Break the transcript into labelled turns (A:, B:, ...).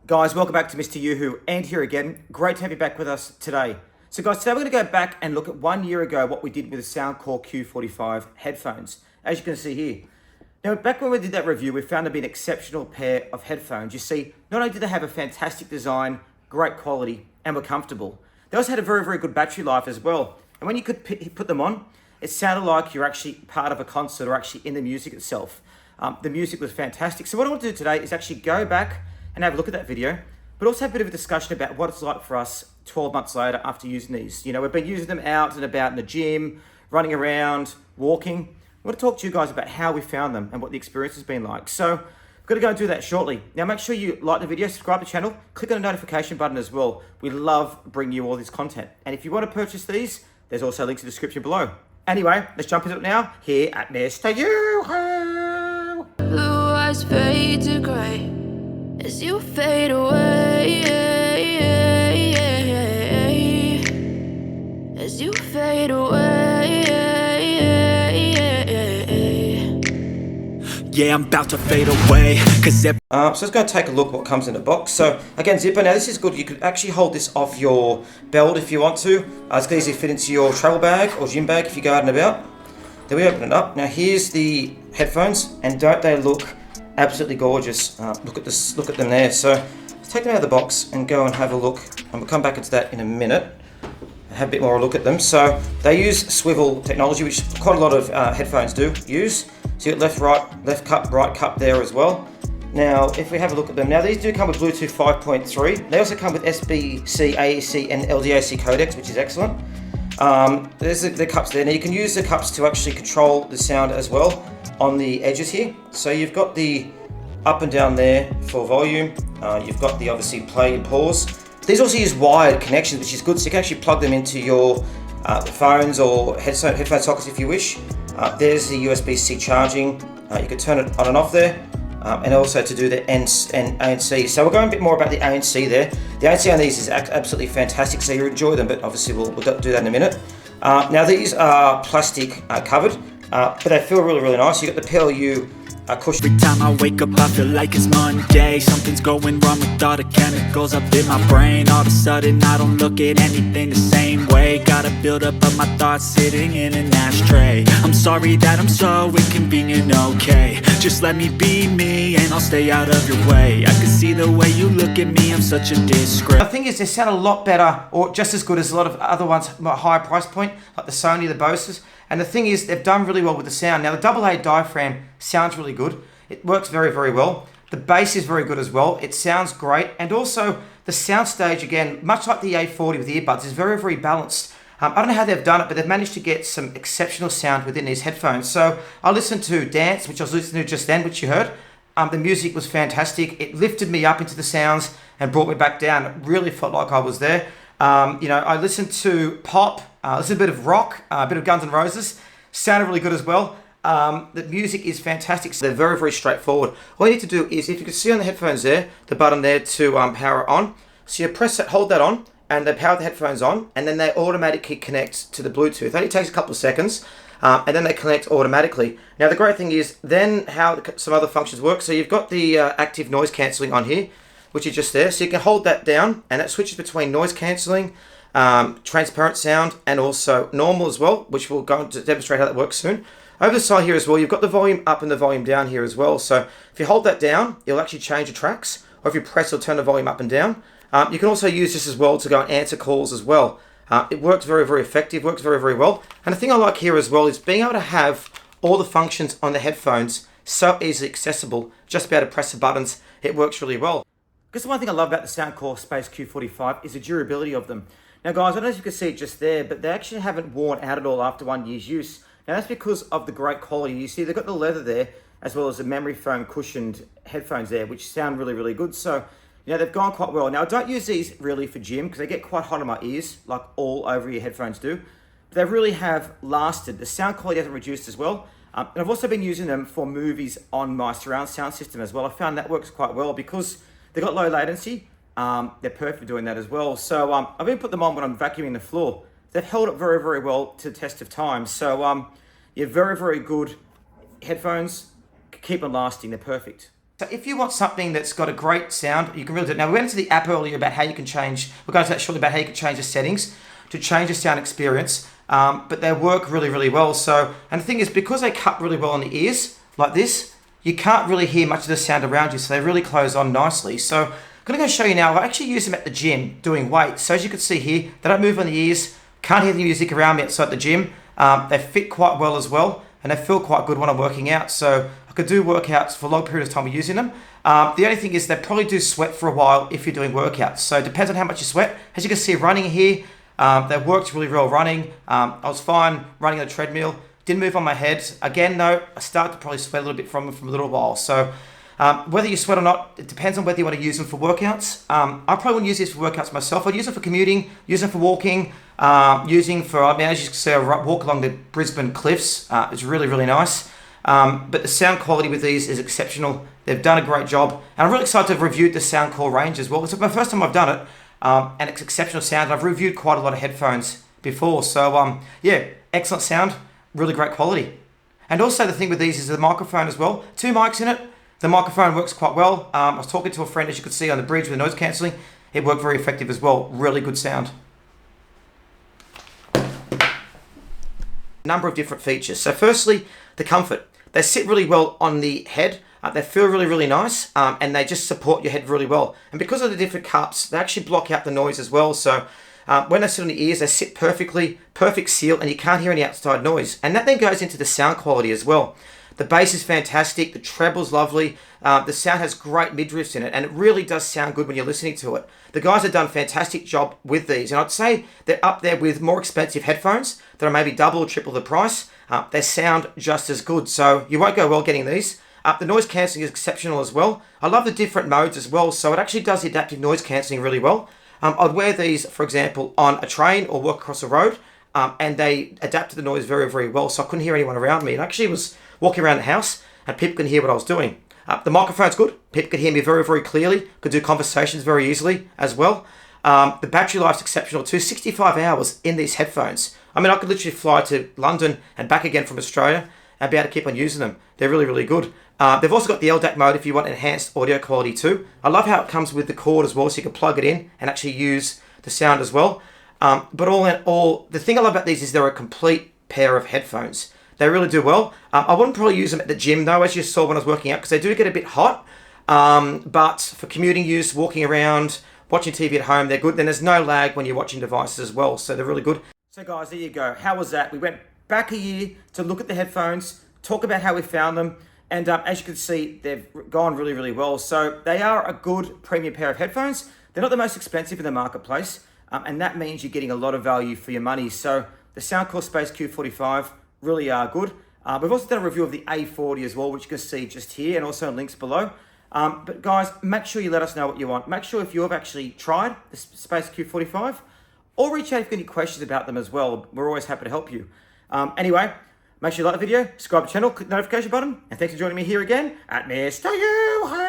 A: Guys, welcome back to Mr. Yoo-Hoo, and here again. Great to have you back with us today. So guys, today we're going to go back and look at 1 year ago what we did with the Soundcore Q45 headphones, as you can see here. Now, back when we did that review, we found them to be an exceptional pair of headphones. You see, not only did they have a fantastic design, great quality, and were comfortable, they also had a very, very good battery life as well. And when you could put them on, it sounded like you're actually part of a concert or actually in the music itself. The music was fantastic. So what I want to do today is actually go back and have a look at that video, but also have a bit of a discussion about what it's like for us 12 months later after using these. You know, we've been using them out and about in the gym, running around, walking. I want to talk to you guys about how we found them and what the experience has been like. So we're going to go and do that shortly. Now make sure you like the video, subscribe to the channel, click on the notification button as well. We love bringing you all this content. And if you want to purchase these, there's also links in the description below. Anyway, let's jump into it now here at Mr. Yoo-Hoo.
B: Blue eyes fade to grey as you fade away, as you fade away.
C: Yeah, I'm about to fade away, cause
A: so let's go take a look what comes in the box. So again, zipper. Now this is good. You could actually hold this off your belt if you want to. It's easily fit into your travel bag or gym bag if you're out and about. Then we open it up. Now here's the headphones, and don't they look absolutely gorgeous? Look at this. Look at them there. So let's take them out of the box and go and have a look. And we'll come back into that in a minute. Have a bit more look at them. So they use swivel technology, which quite a lot of headphones do use. So you got left, right, left cup, right cup there as well. Now, if we have a look at them, now these do come with Bluetooth 5.3. They also come with SBC, AEC, and LDAC codecs, which is excellent. There's the cups there. Now you can use the cups to actually control the sound as well on the edges here. So you've got the up and down there for volume. You've got the obviously play and pause. These also use wired connections, which is good. So you can actually plug them into your phones or headphone sockets if you wish. There's the USB-C charging. You can turn it on and off there. And also to do the ANC. So we're going a bit more about the ANC there. The ANC on these is absolutely fantastic, so you enjoy them, but obviously we'll do that in a minute. Now these are plastic covered, but they feel really, really nice. You got the PLU cushion.
C: every time I wake up I feel like it's Monday. Something's going wrong with all the chemicals up in my brain. All of a sudden I don't look at anything the same way. Gotta build up of my thoughts sitting in an ashtray. I'm sorry that I'm so inconvenient, okay. Just let me be me and I'll stay out of your way. I can see the way you look at me, I'm such a disgrace.
A: The thing is, they sound a lot better, or just as good as a lot of other ones at a higher price point, like the Sony, the Boses. And the thing is, they've done really well with the sound. Now, the AA diaphragm sounds really good. It works very, very well. The bass is very good as well. It sounds great. And also, the soundstage, again, much like the A40 with the earbuds, is very, very balanced. I don't know how they've done it, but they've managed to get some exceptional sound within these headphones. So I listened to Dance, which I was listening to just then, which you heard. The music was fantastic. It lifted me up into the sounds and brought me back down. It really felt like I was there. You know, I listened to pop, listened to a bit of rock, a bit of Guns N' Roses. Sounded really good as well. The music is fantastic. So they're very, very straightforward. All you need to do is, if you can see on the headphones there, the button there to power it on. So you press it, hold that on, and they power the headphones on, and then they automatically connect to the Bluetooth. It only takes a couple of seconds, and then they connect automatically. Now the great thing is then how some other functions work. So you've got the active noise cancelling on here, which is just there. So you can hold that down, and that switches between noise cancelling, transparent sound, and also normal as well, which we'll go to demonstrate how that works soon. Over the side here as well, you've got the volume up and the volume down here as well. So if you hold that down, it'll actually change the tracks, or if you press, it'll turn the volume up and down. You can also use this as well to go and answer calls as well. It works very, very effective, works very, very well. And the thing I like here as well is being able to have all the functions on the headphones so easily accessible, just be able to press the buttons. It works really well. Because the one thing I love about the Soundcore Space Q45 is the durability of them. Now guys, I don't know if you can see it just there, but they actually haven't worn out at all after 1 year's use. Now that's because of the great quality. You see they've got the leather there, as well as the memory foam cushioned headphones there, which sound really, really good. So, you know, they've gone quite well. Now I don't use these really for gym, because they get quite hot in my ears, like all over your headphones do. But they really have lasted. The sound quality hasn't reduced as well. And I've also been using them for movies on my surround sound system as well. I found that works quite well because they've got low latency. They're perfect for doing that as well. So I've even put them on when I'm vacuuming the floor. They've held up very, very well to the test of time. So yeah, very, very good headphones. Keep them lasting. They're perfect. So if you want something that's got a great sound, you can really do it. Now, we went into the app earlier about how you can change, we'll go into that shortly, about how you can change the settings to change the sound experience, but they work really, really well. So, and the thing is, because they cut really well on the ears, like this, you can't really hear much of the sound around you, so they really close on nicely. So I'm going to go show you now. I actually use them at the gym doing weights. So as you can see here, they don't move on the ears, can't hear the music around me outside the gym. They fit quite well as well, and they feel quite good when I'm working out. So I could do workouts for a long period of time using them. The only thing is they probably do sweat for a while if you're doing workouts. So it depends on how much you sweat. As you can see, running here, they worked really well running. I was fine running on the treadmill. Didn't move on my head. Again, though, I started to probably sweat a little bit from them from a little while. So whether you sweat or not, it depends on whether you want to use them for workouts. I probably wouldn't use these for workouts myself. I'd use them for commuting, use them for walking, using for, I mean, as you can see, I walk along the Brisbane cliffs. It's really, really nice. But the sound quality with these is exceptional. They've done a great job. And I'm really excited to have reviewed the Soundcore range as well. It's my first time I've done it, and it's exceptional sound. I've reviewed quite a lot of headphones before. So yeah, excellent sound, really great quality. And also the thing with these is the microphone as well. 2 mics in it. The microphone works quite well. I was talking to a friend, as you could see on the bridge with the noise cancelling. It worked very effective as well. Really good sound. Number of different features. So firstly, the comfort. They sit really well on the head. They feel really, really nice, and they just support your head really well. And because of the different cups, they actually block out the noise as well. So when they sit on the ears, they sit perfectly, perfect seal, and you can't hear any outside noise. And that then goes into the sound quality as well. The bass is fantastic, the treble's lovely, the sound has great midriffs in it, and it really does sound good when you're listening to it. The guys have done a fantastic job with these, and I'd say they're up there with more expensive headphones that are maybe double or triple the price. They sound just as good, so you won't go well getting these. The noise cancelling is exceptional as well. I love the different modes as well, so it actually does the adaptive noise cancelling really well. I'd wear these, for example, on a train or walk across a road, and they adapt to the noise very, very well, so I couldn't hear anyone around me. And actually was walking around the house, and people can hear what I was doing. The microphone's good. People could hear me very, very clearly. Could do conversations very easily as well. The battery life's exceptional too. 65 hours in these headphones. I mean, I could literally fly to London and back again from Australia and be able to keep on using them. They're really, really good. They've also got the LDAC mode if you want enhanced audio quality too. I love how it comes with the cord as well, so you can plug it in and actually use the sound as well. But all in all, the thing I love about these is they're a complete pair of headphones. They really do well. I wouldn't probably use them at the gym though, as you saw when I was working out, because they do get a bit hot. But for commuting use, walking around, watching TV at home, they're good. Then there's no lag when you're watching devices as well, so they're really good. So guys, there you go. How was that? We went back a year to look at the headphones, talk about how we found them, and as you can see, they've gone really, really well. So they are a good premium pair of headphones. They're not the most expensive in the marketplace, and that means you're getting a lot of value for your money. So the Soundcore Space Q45 really are good. We've also done a review of the A40 as well, which you can see just here, and also links below. But guys, make sure you let us know what you want. Make sure if you have actually tried the Space Q45, or reach out if you've got any questions about them as well. We're always happy to help you. Anyway, make sure you like the video, subscribe to the channel, click the notification button, and thanks for joining me here again at Mr. You.